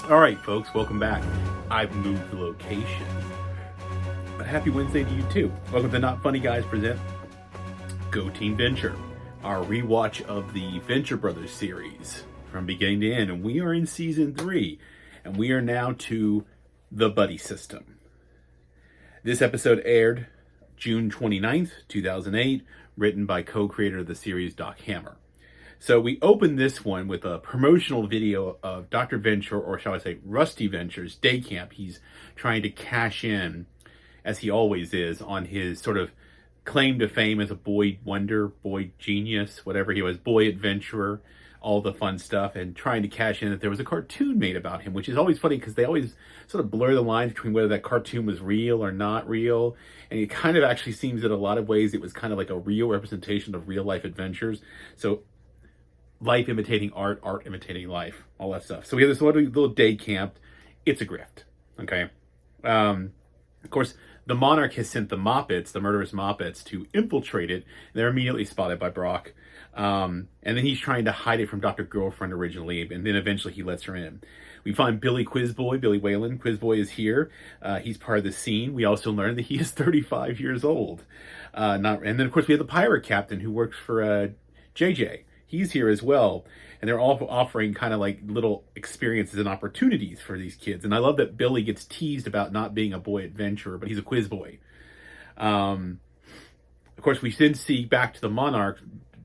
All right, folks, welcome back. I've moved the location. But happy Wednesday to you too. Welcome to Not Funny Guys present Go Team Venture, our rewatch of the Venture Brothers series from beginning to end. And we are in season 3, and we are now to the buddy system. This episode aired June 29th, 2008, written by co-creator of the series, Doc Hammer. So we opened this one with a promotional video of Dr. Venture, or shall I say Rusty Venture's day camp. He's trying to cash in, as he always is, on his sort of claim to fame as a boy wonder, boy genius, whatever he was, boy adventurer, all the fun stuff, and trying to cash in that there was a cartoon made about him, which is always funny because they always sort of blur the lines between whether that cartoon was real or not real. And it kind of actually seems that in a lot of ways it was kind of like a real representation of real life adventures. So life imitating art, art imitating life, all that stuff. So we have this little day camp. It's a grift, okay? Of course, the Monarch has sent the Moppets, the murderous Moppets, to infiltrate it. They're immediately spotted by Brock. And then he's trying to hide it from Dr. Girlfriend originally, and then eventually he lets her in. We find Billy Quizboy, Billy Whalen. Quizboy is here. He's part of the scene. We also learn that he is 35 years old. And then, of course, we have the pirate captain who works for JJ. He's here as well, and they're all offering kind of like little experiences and opportunities for these kids. And I love that Billy gets teased about not being a boy adventurer, but he's a quiz boy. Of course, we then see back to the Monarch,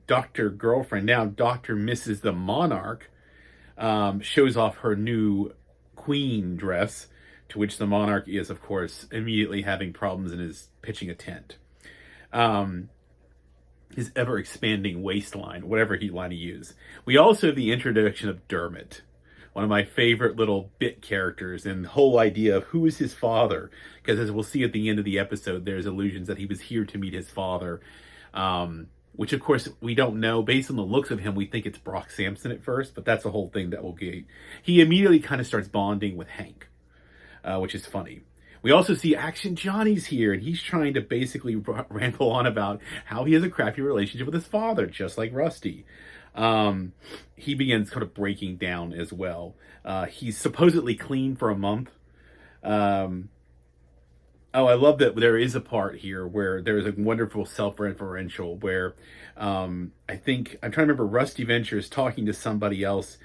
Dr. Girlfriend, now Dr. Mrs. the Monarch, shows off her new queen dress, to which the Monarch is, of course, immediately having problems and is pitching a tent. His ever-expanding waistline, whatever he wanted to use. We also have the introduction of Dermot, one of my favorite little bit characters, and the whole idea of who is his father, because as we'll see at the end of the episode, there's allusions that he was here to meet his father, which of course we don't know. Based on the looks of him, we think it's Brock Sampson at first, but that's a whole thing that we'll get. He immediately kind of starts bonding with Hank, which is funny. We also see Action Johnny's here, and he's trying to basically ramble on about how he has a crappy relationship with his father, just like Rusty. He begins kind of breaking down as well. He's supposedly clean for a month. I love that there is a part here where there's a wonderful self-referential where I think, I'm trying to remember, Rusty Venture is talking to somebody else,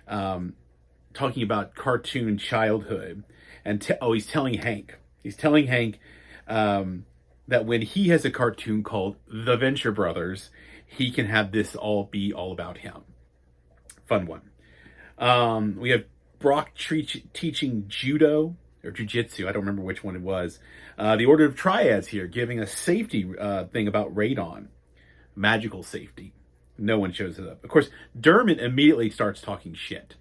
talking about cartoon childhood. And he's telling Hank. He's telling Hank that when he has a cartoon called The Venture Brothers, he can have this all be all about him. Fun one. We have Brock teaching judo or jujitsu. I don't remember which one it was. The Order of Triads here, giving a safety thing about radon, magical safety. No one shows it up. Of course, Dermot immediately starts talking shit.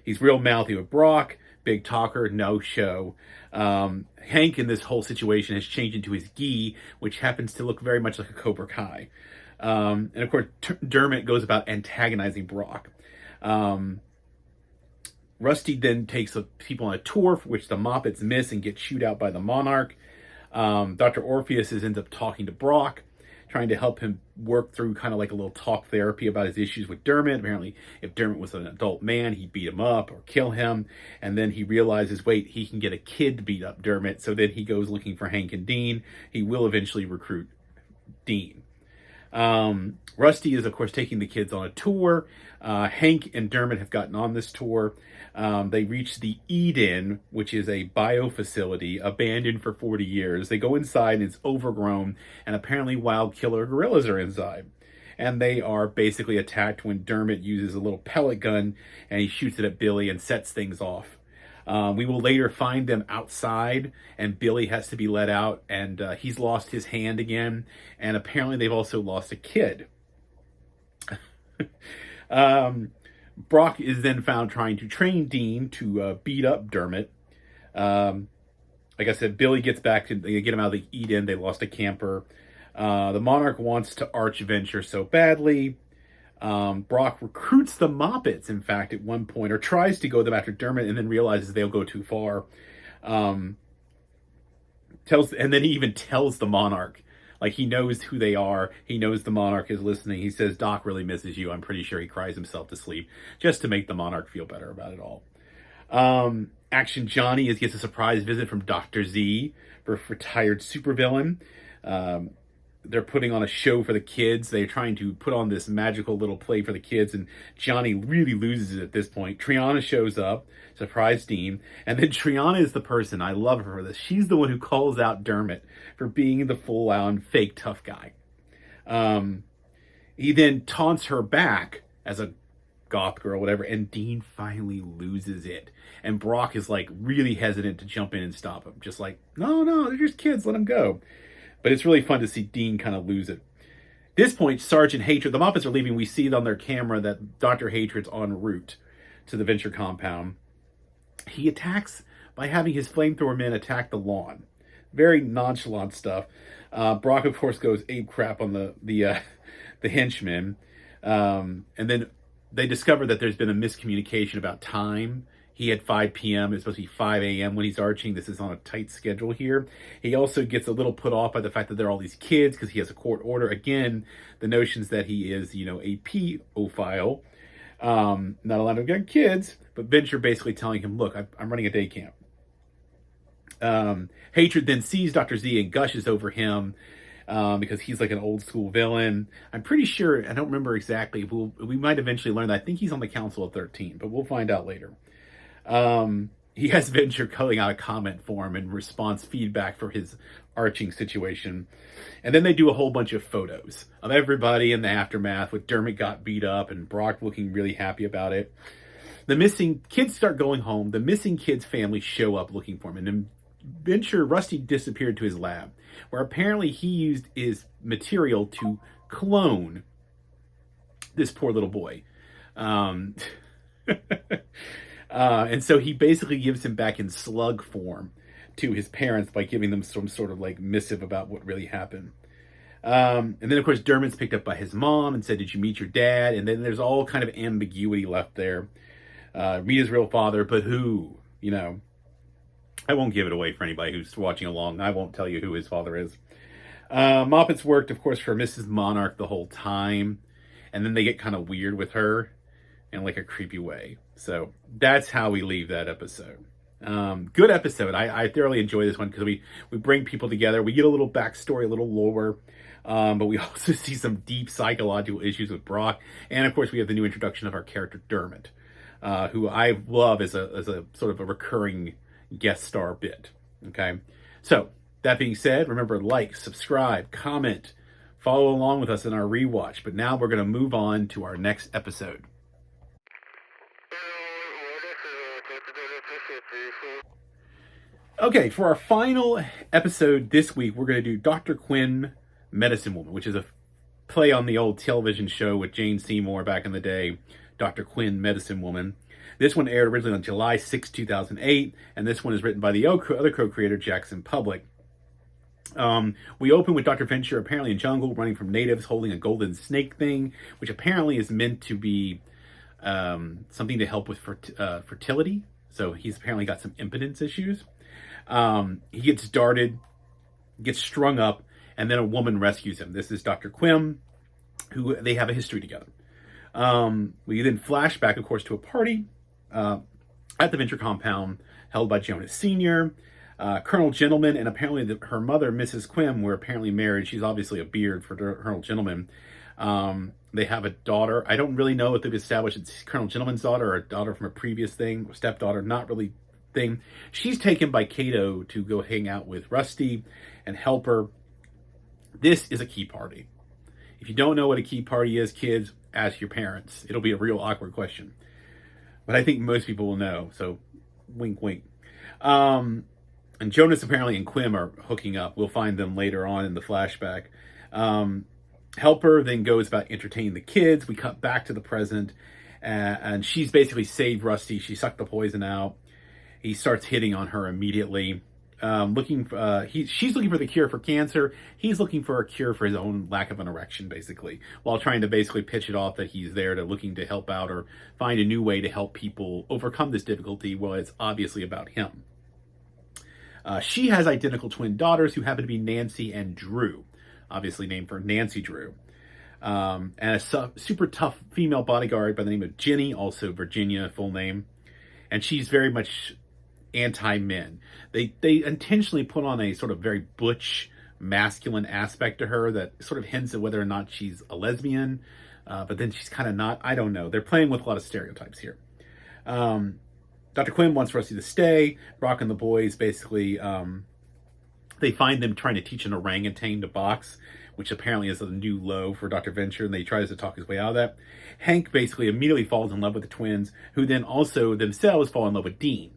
He's real mouthy with Brock. Big talker, no show. Hank in this whole situation has changed into his gi, which happens to look very much like a Cobra Kai. And of course, Dermot goes about antagonizing Brock. Rusty then takes people on a tour, for which the Moppets miss and get chewed out by the Monarch. Dr. Orpheus ends up talking to Brock, trying to help him work through kind of like a little talk therapy about his issues with Dermot. Apparently, if Dermot was an adult man, he'd beat him up or kill him. And then he realizes, wait, he can get a kid to beat up Dermot. So then he goes looking for Hank and Dean. He will eventually recruit Dean. Rusty is, of course, taking the kids on a tour. Hank and Dermot have gotten on this tour. They reach the Eden, which is a bio facility abandoned for 40 years. They go inside and it's overgrown, and apparently wild killer gorillas are inside. And they are basically attacked when Dermot uses a little pellet gun and he shoots it at Billy and sets things off. We will later find them outside, and Billy has to be let out, and he's lost his hand again, and apparently they've also lost a kid. Brock is then found trying to train Dean to beat up Dermot. Like I said, Billy gets back to they get him out of the Eden. They lost a camper. The Monarch wants to arch Venture so badly. Brock recruits the Moppets, in fact, at one point, or tries to go them after Dermot, and then realizes they'll go too far. And then he even tells the Monarch, Like, he knows who they are. He knows the Monarch is listening. He says, Doc really misses you. I'm pretty sure he cries himself to sleep just to make the Monarch feel better about it all. Action Johnny gets a surprise visit from Dr. Z, for retired supervillain. They're putting on a show for the kids. They're trying to put on this magical little play for the kids, and Johnny really loses it at this point. Triana shows up, surprise Dean, and then Triana is the person, I love her for this, she's the one who calls out Dermot for being the full-on fake tough guy. He then taunts her back as a goth girl, whatever, and Dean finally loses it. And Brock is like really hesitant to jump in and stop him. Just like, no, they're just kids, let them go. But it's really fun to see Dean kind of lose it. At this point, Sergeant Hatred, the Muppets are leaving. We see on their camera that Dr. Hatred's en route to the Venture compound. He attacks by having his flamethrower men attack the lawn. Very nonchalant stuff. Brock, of course, goes ape crap on the henchmen. And then they discover that there's been a miscommunication about time. He had 5 p.m. It's supposed to be 5 a.m. when he's arching. This is on a tight schedule here. He also gets a little put off by the fact that there are all these kids because he has a court order. Again, the notions that he is, a pedophile. Not allowed to get kids, but Venture basically telling him, look, I'm running a day camp. Hatred then sees Dr. Z and gushes over him because he's like an old school villain. I'm pretty sure, I don't remember exactly, we might eventually learn that. I think he's on the Council of 13, but we'll find out later. He has Venture cutting out a comment for him and response feedback for his arching situation. And then they do a whole bunch of photos of everybody in the aftermath with Dermot got beat up and Brock looking really happy about it. The missing kids start going home. The missing kids' families show up looking for him. And then Venture, Rusty disappeared to his lab, where apparently he used his material to clone this poor little boy. And so he basically gives him back in slug form to his parents by giving them some sort of like missive about what really happened. And then, of course, Dermot's picked up by his mom and said, did you meet your dad? And then there's all kind of ambiguity left there. Meet his real father, but who? I won't give it away for anybody who's watching along. I won't tell you who his father is. Moppet's worked, of course, for Mrs. Monarch the whole time. And then they get kind of weird with her in like a creepy way. So that's how we leave that episode. Good episode. I thoroughly enjoy this one because we bring people together. We get a little backstory, a little lore, but we also see some deep psychological issues with Brock. And of course, we have the new introduction of our character Dermot, who I love as a sort of a recurring guest star bit. Okay. So that being said, remember, like, subscribe, comment, follow along with us in our rewatch. But now we're going to move on to our next episode. Okay, for our final episode this week, we're going to do Dr. Quymn, Medicine Woman, which is a play on the old television show with Jane Seymour back in the day, Dr. Quymn, Medicine Woman. This one aired originally on July 6, 2008, and this one is written by the other co-creator, Jackson Public. We open with Dr. Venture apparently in jungle, running from natives, holding a golden snake thing, which apparently is meant to be something to help with fertility. So he's apparently got some impotence issues. He gets darted, gets strung up, and then a woman rescues him. This is Dr. Quymn, who they have a history together. We then flash back, of course, to a party at the Venture compound held by Jonas Sr., Colonel Gentleman, and apparently her mother, Mrs. Quymn, were apparently married. She's obviously a beard for Colonel Gentleman. They have a daughter. I don't really know if they've established it's Colonel Gentleman's daughter or a daughter from a previous thing, or stepdaughter, not really thing. She's taken by Kato to go hang out with Rusty and help her. This is a key party. If you don't know what a key party is, kids, ask your parents. It'll be a real awkward question. But I think most people will know, so wink, wink. And Jonas apparently and Quymn are hooking up. We'll find them later on in the flashback. Helper then goes about entertaining the kids. We cut back to the present, and she's basically saved Rusty. She sucked the poison out. He starts hitting on her immediately. She's looking for the cure for cancer. He's looking for a cure for his own lack of an erection, basically, while trying to basically pitch it off that he's there looking to help out or find a new way to help people overcome this difficulty. Well, it's obviously about him. She has identical twin daughters who happen to be Nancy and Drew. obviously named for Nancy Drew. And a super tough female bodyguard by the name of Jenny, also Virginia, full name. And she's very much anti-men. They intentionally put on a sort of very butch, masculine aspect to her that sort of hints at whether or not she's a lesbian, but then she's kind of not. I don't know. They're playing with a lot of stereotypes here. Dr. Quymn wants Rusty to stay. Brock and the boys basically, they find them trying to teach an orangutan to box, which apparently is a new low for Dr. Venture, and they tries to talk his way out of that. Hank basically immediately falls in love with the twins, who then also themselves fall in love with Dean.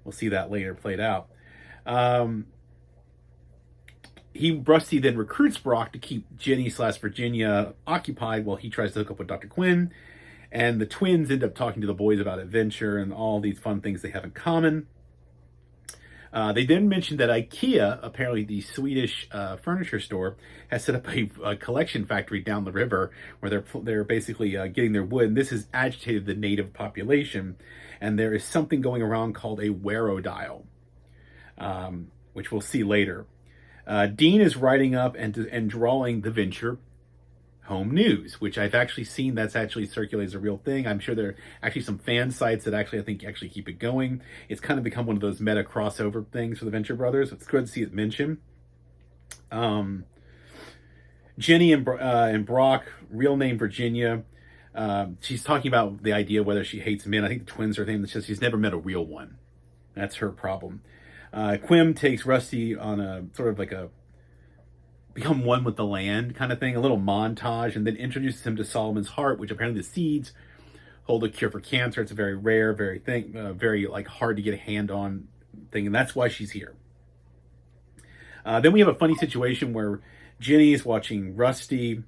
We'll see that later played out. Rusty then recruits Brock to keep Jenny/Virginia occupied while he tries to hook up with Dr. Quymn. And the twins end up talking to the boys about adventure and all these fun things they have in common. They then mentioned that IKEA, apparently the Swedish furniture store, has set up a collection factory down the river where they're basically getting their wood. And this has agitated the native population. And there is something going around called a werodile, which we'll see later. Dean is writing up and drawing the Venture home news, which I've actually seen that's actually circulates a real thing. I'm sure there are actually some fan sites that I think keep it going. It's kind of become one of those meta crossover things for the Venture brothers. It's good to see it mentioned. Jenny and Brock, real name Virginia. She's talking about the idea whether she hates men. I think the twins are thinking that she's never met a real one. That's her problem. Quymn takes Rusty on a sort of like a become one with the land kind of thing, a little montage, and then introduces him to Solomon's heart, which apparently the seeds hold a cure for cancer. It's a very rare, very like hard to get a hand on thing, and that's why she's here. Then we have a funny situation where Jenny is watching Rusty,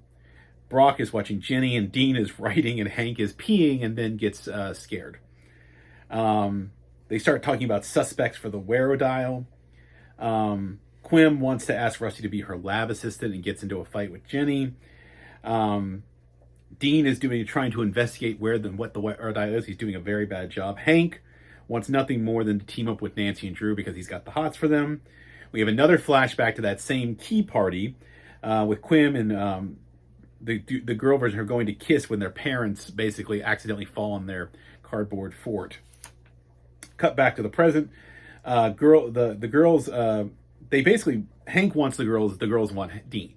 Brock is watching Jenny, and Dean is writing, and Hank is peeing, and then gets scared. They start talking about suspects for the werodile. Quymn wants to ask Rusty to be her lab assistant and gets into a fight with Jenny. Dean is trying to investigate what the werodile is. He's doing a very bad job. Hank wants nothing more than to team up with Nancy and Drew because he's got the hots for them. We have another flashback to that same tea party with Quymn and the girl version are going to kiss when their parents basically accidentally fall on their cardboard fort. Cut back to the present. The girls, they basically, Hank wants the girls want Dean.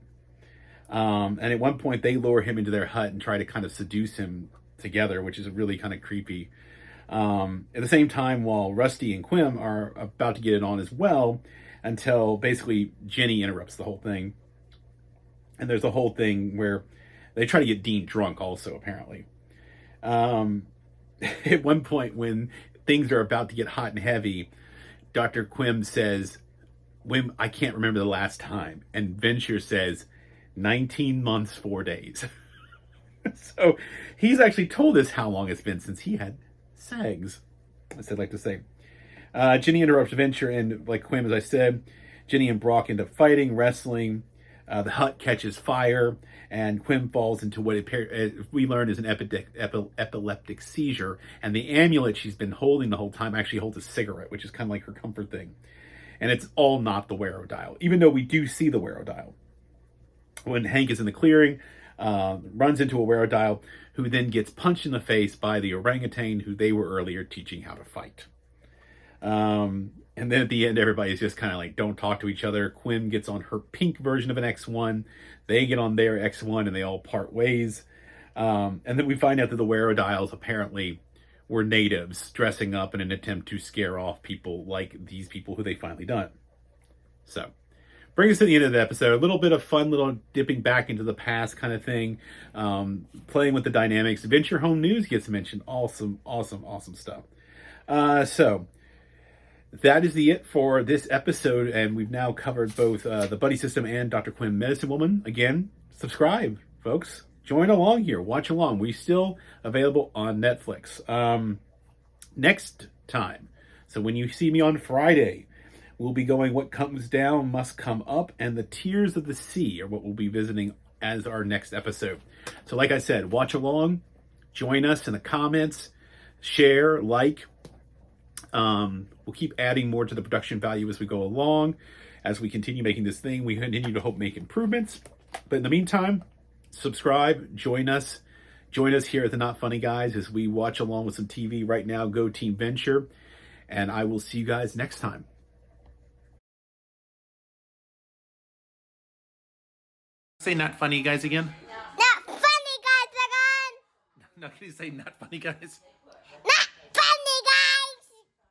And at one point they lure him into their hut and try to kind of seduce him together, which is really kind of creepy. At the same time, while Rusty and Quymn are about to get it on as well, until basically Jenny interrupts the whole thing. And there's a whole thing where they try to get Dean drunk also, apparently. At one point when things are about to get hot and heavy, Dr. Quymn says, "Whim, I can't remember the last time." And Venture says, 19 months, 4 days. So he's actually told us how long it's been since he had sex, as I'd like to say. Jenny interrupts Venture, and like Quymn, as I said, Jenny and Brock end up fighting, wrestling. The hut catches fire, and Quymn falls into what we learn is an epileptic seizure. And the amulet she's been holding the whole time actually holds a cigarette, which is kind of like her comfort thing. And it's all not the werodile, even though we do see the werodile. When Hank is in the clearing, runs into a werodile, who then gets punched in the face by the orangutan who they were earlier teaching how to fight. And then at the end, everybody's just kind of like, don't talk to each other. Quymn gets on her pink version of an X1. They get on their X1 and they all part ways. And then we find out that the werodiles apparently were natives dressing up in an attempt to scare off people like these people who they finally done. So, brings us to the end of the episode. A little bit of fun, little dipping back into the past kind of thing. Playing with the dynamics. Venture Home News gets mentioned. Awesome, awesome, awesome stuff. So, that is it for this episode, and we've now covered both the Buddy System and Dr. Quymn Medicine Woman. Again, subscribe, folks. Join along here. Watch along. We're still available on Netflix. Next time, so when you see me on Friday, we'll be going What Comes Down Must Come Up, and The Tears of the Sea are what we'll be visiting as our next episode. So like I said, watch along. Join us in the comments. Share, like. We'll keep adding more to the production value as we go along. As we continue making this thing, we continue to hope make improvements. But in the meantime, subscribe, join us here at the Not Funny Guys as we watch along with some TV right now. Go Team Venture, and I will see you guys next time. Say Not Funny Guys again. Not funny guys again. No, can you say Not Funny Guys?